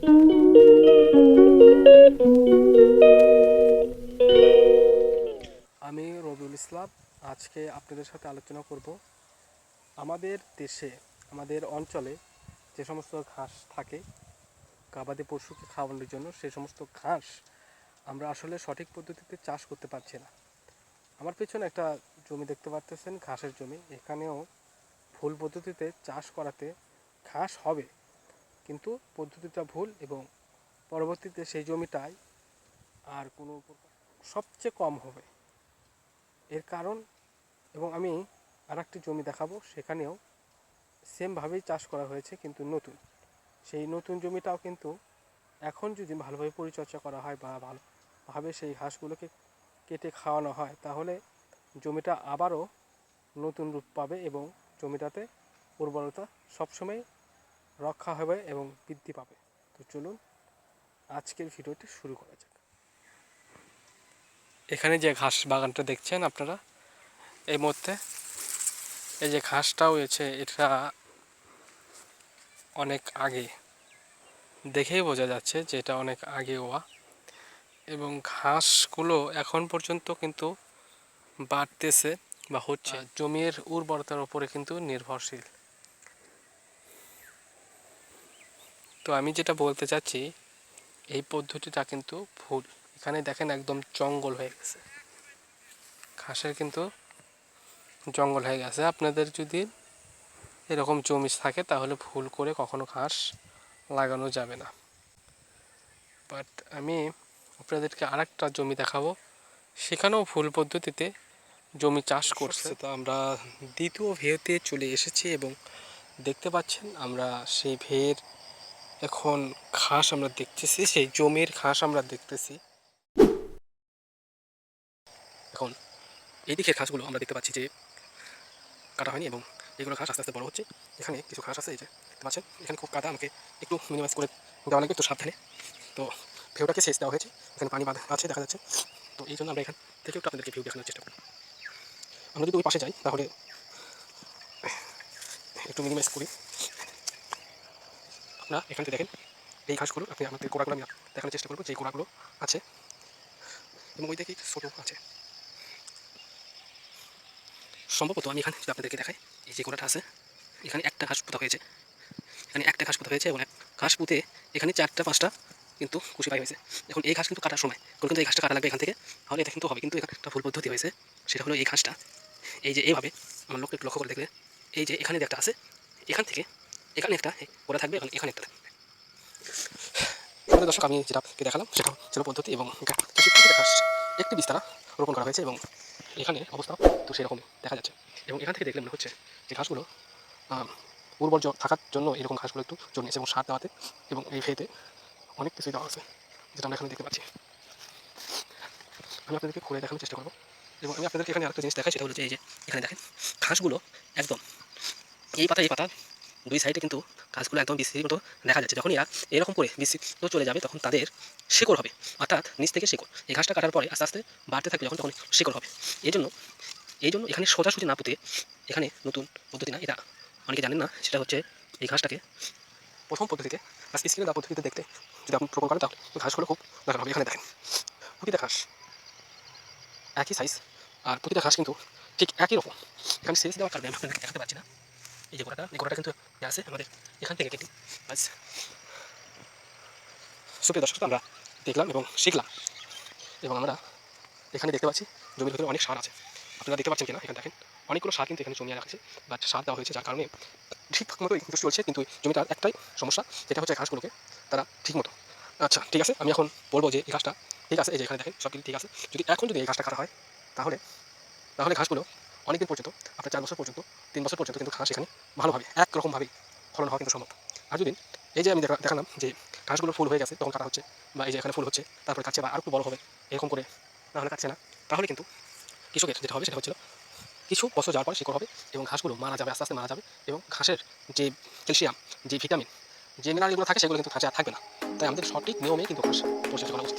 আমি রবিউল ইসলাম। আজকে আপনাদের সাথে আলোচনা করব আমাদের দেশে, আমাদের অঞ্চলে যে সমস্ত ঘাস থাকে গবাদি পশুকে খাওয়ানোর জন্য, সেই সমস্ত ঘাস আমরা আসলে সঠিক পদ্ধতিতে চাষ করতে পারছি না। আমার পেছনে একটা জমি দেখতে পাচ্ছেন, ঘাসের জমি। এখানেও ভুল পদ্ধতিতে চাষ করাতে ঘাস হবে, কিন্তু পদ্ধতিটা ভুল, এবং পরবর্তীতে সেই জমিটায় আর কোনো সবচেয়ে কম হবে। এর কারণ, এবং আমি আর একটি জমি দেখাবো, সেখানেও সেমভাবেই চাষ করা হয়েছে, কিন্তু নতুন। সেই নতুন জমিটাও কিন্তু এখন যদি ভালোভাবে পরিচর্যা করা হয় বা ভালোভাবে সেই ঘাসগুলোকে কেটে খাওয়ানো হয়, তাহলে জমিটা আবারও নতুন রূপ পাবে এবং জমিটাতে উর্বরতা সবসময় রক্ষা হবে এবং বৃদ্ধি পাবে। তো চলুন আজকের ভিডিওটি শুরু করা যাক। এখানে যে ঘাস বাগানটা দেখছেন আপনারা, এই মধ্যে এই যে ঘাসটা হয়েছে, এটা অনেক আগে, দেখেই বোঝা যাচ্ছে যে এটা অনেক আগে হওয়া, এবং ঘাসগুলো এখন পর্যন্ত কিন্তু বাড়তেছে বা হচ্ছে। জমির উর্বরতার উপরে কিন্তু নির্ভরশীল। তো আমি যেটা বলতে চাচ্ছি, এই পদ্ধতিটা কিন্তু ভুল। এখানে দেখেন একদম জঙ্গল হয়ে গেছে, ঘাসের কিন্তু জঙ্গল হয়ে গেছে। আপনাদের যদি এরকম জমি থাকে তাহলে ভুল করে কখনো ঘাস লাগানো যাবে না। বাট আমি আপনাদেরকে আরেকটা জমি দেখাবো, সেখানেও ভুল পদ্ধতিতে জমি চাষ করছে। তো আমরা দ্বিতীয় ভেতে চলে এসেছি এবং দেখতে পাচ্ছেন আমরা সেই ভের এখন ঘাস আমরা দেখতেছি, সেই জমির ঘাস আমরা দেখতেছি। এখন এই দিকের ঘাসগুলো আমরা দেখতে পাচ্ছি যে কাটা হয়নি, এবং এগুলো ঘাস আস্তে আস্তে বড় হচ্ছে। এখানে কিছু ঘাস আছে, এই যে দেখতে পাচ্ছেন, এখানে খুব কাদা, আমাকে একটু মিনিমাইজ করে দেওয়া লাগবে, একটু সাবধানে। তো ভিউটাকে সেচ দেওয়া হয়েছে, এখানে পানি বাঁধা আছে দেখা যাচ্ছে। তো এই জন্য আমরা এখান থেকে একটু আপনাদেরকে ভিউ দেখানোর চেষ্টা করি। আমরা যদি ওই পাশে যাই তাহলে একটু মিনিমাইজ করি। আপনারা এখান থেকে দেখেন এই ঘাসগুলো, আপনি আমাদের গোড়াগুলো আমি দেখানোর চেষ্টা করবো, যে গোড়াগুলো আছে, এবং ওই দিকে ছোটো আছে। সম্ভবত আমি এখানে যদি আপনাদেরকে দেখাই, এই যে গোড়াটা আছে, এখানে একটা ঘাস পোতা হয়েছে, এখানে একটা ঘাস পোতা হয়েছে, এবং ঘাস পুঁতে এখানে 4টা 5টা কিন্তু কুশি পাই হয়েছে। এখন এই ঘাস কিন্তু কাটার সময় কিন্তু এই ঘাসটা কাটা লাগবে এখান থেকে, তাহলে এটা কিন্তু হবে। কিন্তু এখানে একটা ভুল পদ্ধতি হয়েছে, সেটা হলো এই ঘাসটা এই যে এইভাবে আমার লোকটা একটু লক্ষ্য করে দেখলে, এই যে এখানে একটা আছে, এখান থেকে এখানে একটা গোড়া থাকবে, এবং এখানে একটা থাকবে। আমাদের দর্শক, আমি যেটা দেখালাম সেটা ছিল পদ্ধতি, এবং কিছু ঘাস একটি বিস্তারা রোপণ করা হয়েছে, এবং এখানে অবস্থা তো সেরকমই দেখা যাচ্ছে। এবং এখান থেকে দেখলে মনে হচ্ছে যে ঘাসগুলো উর্বর থাকার জন্য এরকম ঘাসগুলো একটু জন্মেছে, এবং সার দেওয়াতে এবং এই ভেতে অনেক কিছুই দেওয়া আছে, যেটা আমরা এখানে দেখতে পাচ্ছি। আমি আপনাদেরকে ঘুরে দেখানোর চেষ্টা করবো, এবং আমি আপনাদেরকে এখানে আরেকটা জিনিস দেখাই, সেটা হলো যে এই যে এখানে দেখেন ঘাসগুলো একদম এই পাতা 2 সাইডে কিন্তু ঘাসগুলো একদম বিস্তৃত মতো দেখা যাচ্ছে। যখন এরা এরকম করে বিস্তৃত চলে যাবে, তখন তাদের শিকড় হবে, অর্থাৎ নিচ থেকে শিকড়। এই ঘাসটা কাটার পরে আস্তে আস্তে বাড়তে থাকবে, যখন তখন শিকড় হবে। এই জন্য এখানে সোজাসুজি না পুঁতে এখানে নতুন পদ্ধতি না, এটা অনেকে জানেন না, সেটা হচ্ছে এই ঘাসটাকে প্রথম পদ্ধতিতে স্ক্রিনে দেওয়া পদ্ধতিতে দেখতে যদি আপনি রোপণ করেন, তাহলে ঘাসগুলো খুব দেখা হবে। এখানে দেখেন প্রতিটা ঘাস একই সাইজ, আর প্রতিটা ঘাস কিন্তু ঠিক একই রকম। এখানে সেচ দেওয়ার কারণে আমি আপনাকে দেখাতে পারছি না। এই যে গোড়াটা কিন্তু আছে আমাদের এখান থেকে কেটে। আচ্ছা, সুপ্রিয় দর্শক, আমরা দেখলাম এবং শিখলাম, এবং আমরা এখানে দেখতে পাচ্ছি জমির ভিতরে অনেক সার আছে। আপনারা দেখতে পাচ্ছেন কিনা, এখানে দেখেন অনেকগুলো সার কিন্তু এখানে জমিয়ে রাখছে বা সার দেওয়া হয়েছে, যার কারণে ঠিক মতো চলছে। কিন্তু জমিটার একটাই সমস্যা, যেটা হচ্ছে ঘাসগুলোকে তারা ঠিক মতো। আচ্ছা ঠিক আছে, আমি এখন বলবো যে এই ঘাসটা ঠিক আছে, এই যে এখানে দেখেন সব কিছু ঠিক আছে। যদি এই ঘাসটা কাটা হয়, তাহলে ঘাসগুলো অনেকদিন পর্যন্ত, আপনার 4 বছর পর্যন্ত, 3 বছর পর্যন্ত কিন্তু ঘাস এখানে ভালোভাবে একরকমভাবেই ফলন হওয়া কিন্তু সম্ভব। আর যদি এই যে আমি দেখালাম যে ঘাসগুলো ফুল হয়ে গেছে তখন কাটা হচ্ছে, বা এই যে এখানে ফুল হচ্ছে তারপরে কাটছে, বা আর একটু বড় হবে এরকম করে না হলে কাটছে না, তাহলে কিন্তু কৃষকের যেটা হবে সেটা হচ্ছিল কিছু বছর যাওয়ার পর শিকড় হবে, এবং ঘাসগুলো মারা যাবে, আস্তে আস্তে মারা যাবে, এবং ঘাসের যে ক্যালসিয়াম, যে ভিটামিন, যে মিনারেলগুলো থাকে, সেগুলো কিন্তু ঘাসে আর থাকবে না। তাই আমাদের সঠিক নিয়মে কিন্তু ঘাস পরিচর্যা করা উচিত।